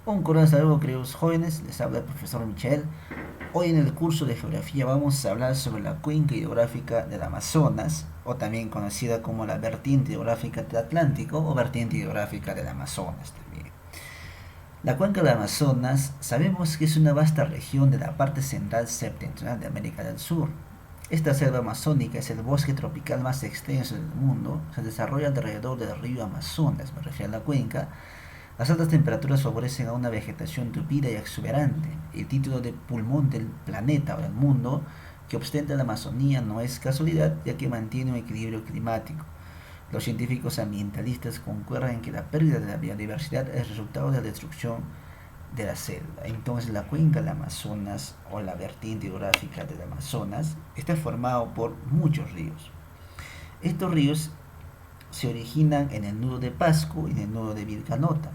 Un cordial saludo, queridos jóvenes, les habla el profesor Michel. Hoy en el curso de geografía vamos a hablar sobre la cuenca hidrográfica del Amazonas, o también conocida como la vertiente hidrográfica del Atlántico o vertiente hidrográfica del Amazonas también. La cuenca del Amazonas sabemos que es una vasta región de la parte central septentrional de América del Sur. Esta selva amazónica es el bosque tropical más extenso del mundo, se desarrolla alrededor del río Amazonas, me refiero a la cuenca. Las altas temperaturas favorecen a una vegetación tupida y exuberante. El título de pulmón del planeta o del mundo que ostenta la Amazonía no es casualidad, ya que mantiene un equilibrio climático. Los científicos ambientalistas concuerdan en que la pérdida de la biodiversidad es resultado de la destrucción de la selva. Entonces la cuenca del Amazonas o la vertiente hidrográfica del Amazonas está formado por muchos ríos. Estos ríos se originan en el nudo de Pasco y en el nudo de Vilcanota.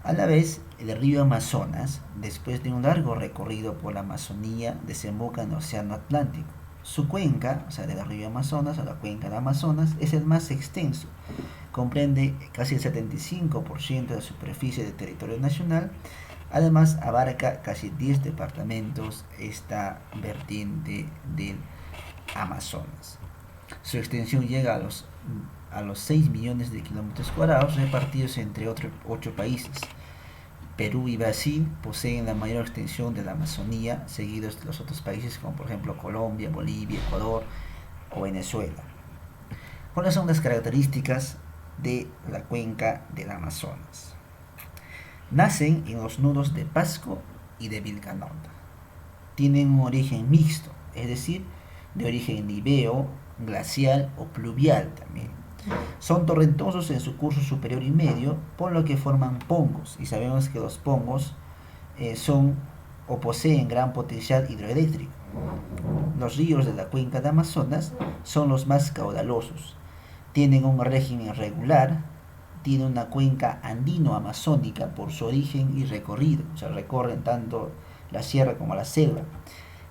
A la vez, el río Amazonas, después de un largo recorrido por la Amazonía, desemboca en el Océano Atlántico. Su cuenca, o sea, del río Amazonas o la cuenca del Amazonas, es el más extenso. Comprende casi el 75% de la superficie del territorio nacional. Además, abarca casi 10 departamentos esta vertiente del Amazonas. Su extensión llega a los 6 millones de kilómetros cuadrados repartidos entre 8 países. Perú y Brasil poseen la mayor extensión de la Amazonía, seguidos de los otros países como por ejemplo Colombia, Bolivia, Ecuador o Venezuela. ¿Cuáles son las características de la cuenca del Amazonas? Nacen en los nudos de Pasco y de Vilcanota. Tienen un origen mixto, es decir, de origen niveo, glacial o pluvial también. Son torrentosos en su curso superior y medio, por lo que forman pongos, y sabemos que los pongos son o poseen gran potencial hidroeléctrico. Los ríos de la cuenca de Amazonas son los más caudalosos. Tienen un régimen regular, tiene una cuenca andino-amazónica por su origen y recorrido, o sea, recorren tanto la sierra como la selva.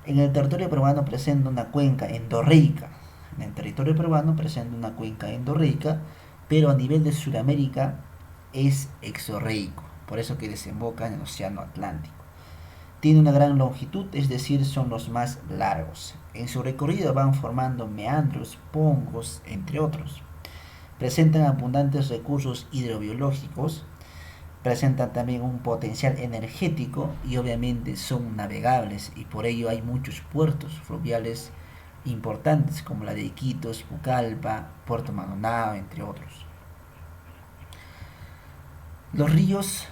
En el territorio peruano presenta una cuenca endorreica. En el territorio peruano presenta una cuenca endorreica, pero a nivel de Sudamérica es exorreico, por eso que desemboca en el Océano Atlántico. Tiene una gran longitud, es decir, son los más largos. En su recorrido van formando meandros, pongos, entre otros. Presentan abundantes recursos hidrobiológicos, presentan también un potencial energético y obviamente son navegables, y por ello hay muchos puertos fluviales importantes como la de Iquitos, Pucallpa, Puerto Maldonado, entre otros. Los ríos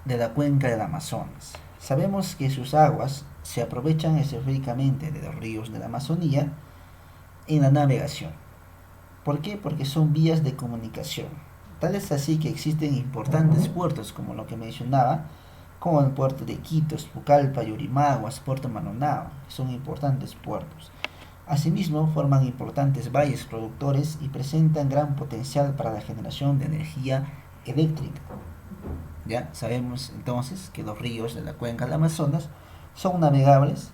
de la cuenca del Amazonas. Sabemos que sus aguas se aprovechan estratégicamente de los ríos de la Amazonía en la navegación. ¿Por qué? Porque son vías de comunicación. Tal es así que existen importantes puertos, como lo que mencionaba, como el puerto de Iquitos, Pucallpa, Yurimaguas, Puerto Maldonado. Son importantes puertos. Asimismo, forman importantes valles productores y presentan gran potencial para la generación de energía eléctrica. Ya sabemos entonces que los ríos de la cuenca del Amazonas son navegables,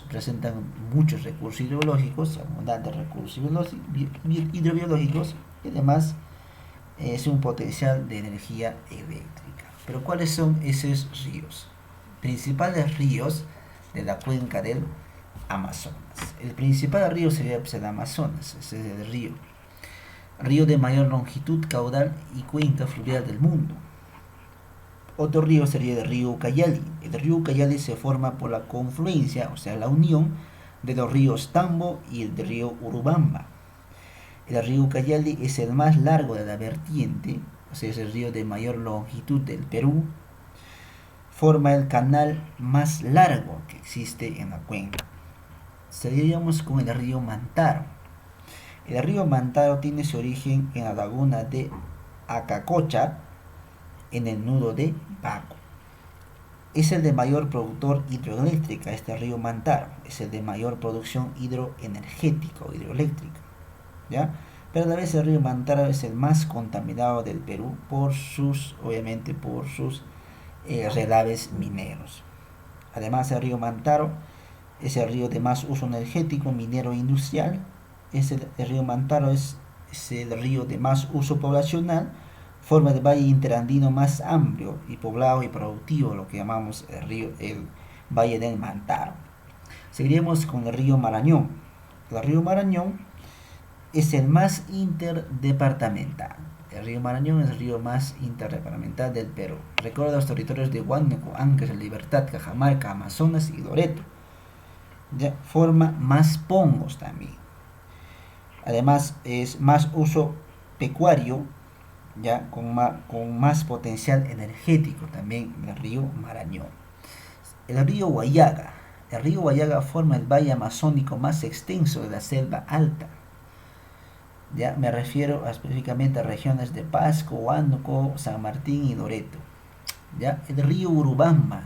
presentan muchos recursos hidrológicos, abundantes recursos hidrobiológicos, y además es un potencial de energía eléctrica. Pero ¿cuáles son esos ríos? Principales ríos de la cuenca del Amazonas. El principal río sería el Amazonas, ese es el río de mayor longitud, caudal y cuenca fluvial del mundo. Otro río sería el río Ucayali. El río Ucayali se forma por la confluencia, o sea, la unión de los ríos Tambo y el río Urubamba. El río Ucayali es el más largo de la vertiente, o sea, es el río de mayor longitud del Perú. Forma el canal más largo que existe en la cuenca. Seguiríamos con el río Mantaro. El río Mantaro tiene su origen en la laguna de Acacocha, en el nudo de Paco. Es el de mayor productor hidroeléctrica, este río Mantaro. Es el de mayor producción hidroenergética o hidroeléctrica, ¿ya? Pero a la vez el río Mantaro es el más contaminado del Perú obviamente por sus relaves mineros. Además, el río Mantaro es el río de más uso energético, minero e industrial. El río Mantaro es el río de más uso poblacional, Forma el valle interandino más amplio y poblado y productivo, lo que llamamos el Valle del Mantaro. Seguiremos con el río Marañón. El río Marañón es el más interdepartamental. El río Marañón es el río más interdepartamental del Perú. Recorre los territorios de Huánuco, Ancash, Libertad, Cajamarca, Amazonas y Loreto. Ya forma más pongos también. Además es más uso pecuario, ya con más potencial energético también el río Marañón. El río Guayaga. El río Guayaga forma el valle amazónico más extenso de la selva alta. Ya me refiero específicamente a regiones de Pasco, Huánuco, San Martín y Loreto. ¿Ya? El río Urubamba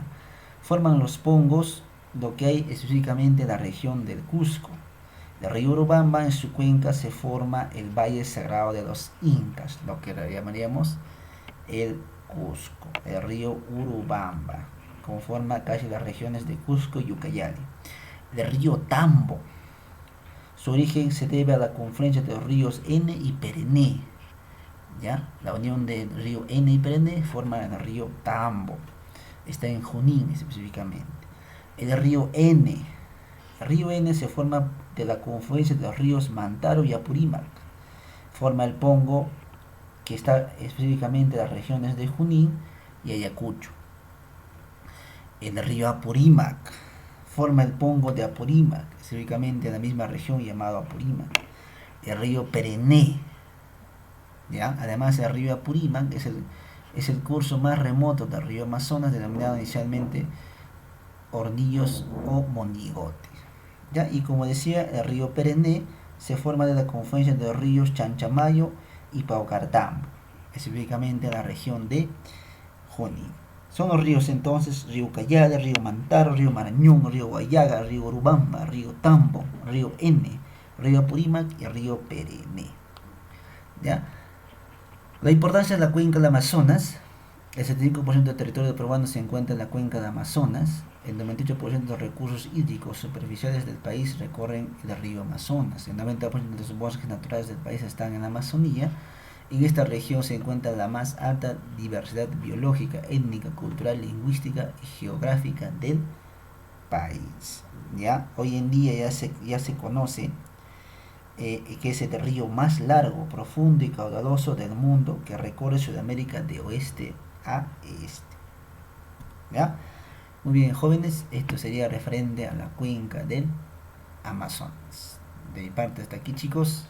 forman los pongos, lo que hay específicamente en la región del Cusco. El río Urubamba en su cuenca se forma el Valle Sagrado de los Incas, lo que llamaríamos el Cusco. El río Urubamba conforma casi las regiones de Cusco y Ucayali. El río Tambo, su origen se debe a la confluencia de los ríos N y Perené. ¿Ya? La unión del río N y Perené forma el río Tambo. Está en Junín específicamente. El río N. El río N se forma de la confluencia de los ríos Mantaro y Apurímac. Forma el Pongo, que está específicamente en las regiones de Junín y Ayacucho. El río Apurímac forma el Pongo de Apurímac, específicamente en la misma región llamado Apurímac. El río Perené, ¿ya? Además el río Apurímac es el curso más remoto del río Amazonas, denominado inicialmente Hornillos o Monigote. ¿Ya? Y como decía, el río Perené se forma de la confluencia de los ríos Chanchamayo y Paucartambo, específicamente en la región de Junín. Son los ríos entonces: río Callada, río Mantaro, río Marañón, río Guayaga, río Urubamba, río Tambo, río N, río Apurímac y río Perené. ¿Ya? La importancia de la cuenca del Amazonas: el 75% del territorio peruano se encuentra en la cuenca del Amazonas. El 98% de los recursos hídricos superficiales del país recorren el río Amazonas. El 90% de los bosques naturales del país están en la Amazonía. En esta región se encuentra la más alta diversidad biológica, étnica, cultural, lingüística y geográfica del país. ¿Ya? Hoy en día ya se conoce que es el río más largo, profundo y caudaloso del mundo, que recorre Sudamérica de oeste a este. ¿Ya? Muy bien, jóvenes, esto sería referente a la cuenca del Amazonas. De mi parte hasta aquí, chicos.